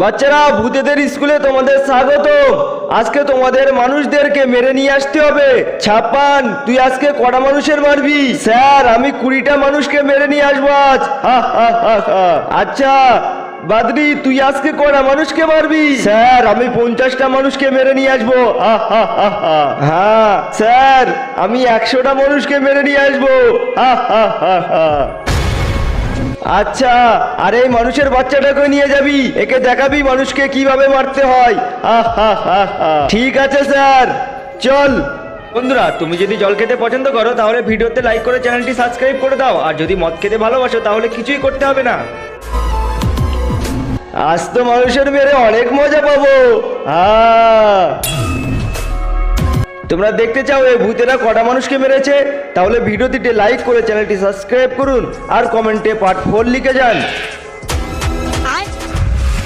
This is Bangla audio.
বাচ্চারা, ভূতেদের স্কুলে তোমাদের স্বাগত। আজকে তোমাদের মানুষদেরকে মেরে নিয়ে আসতে হবে। ছাপ্পান, তুই আজকে কটা মানুষের মারবি? স্যার, আমি 20টা মানুষকে মেরে নিয়ে আসবো আজ। হা হা হা হা। আচ্ছা বাদরি, তুই আজকে কটা মানুষকে মারবি? স্যার, আমি 50টা মানুষকে মেরে নিয়ে আসবো। হা হা হা হা। হ্যাঁ স্যার, আমি 100টা মানুষকে মেরে নিয়ে আসবো। হা হা হা হা। আচ্ছা, আর এই মানুষের বাচ্চাটাকে নিয়ে যাবি, একে দেখাবি মানুষকে কিভাবে মারতে হয়। ঠিক আছে স্যার, চল। বন্ধুরা, তুমি যদি জল খেতে পছন্দ করো তাহলে ভিডিওতে লাইক করে চ্যানেলটি সাবস্ক্রাইব করে দাও, আর যদি মদ খেতে ভালোবাসো তাহলে কিছুই করতে হবে না। আজ তো মানুষের মেরে অনেক মজা পাবো। তোমরা দেখতে চাও এই ভূতেরা কটা মানুষকে মেরেছে? তাহলে ভিডিওটিতে লাইক করে চ্যানেলটি সাবস্ক্রাইব করুন আর কমেন্টে পার্ট 4 লিখে যান।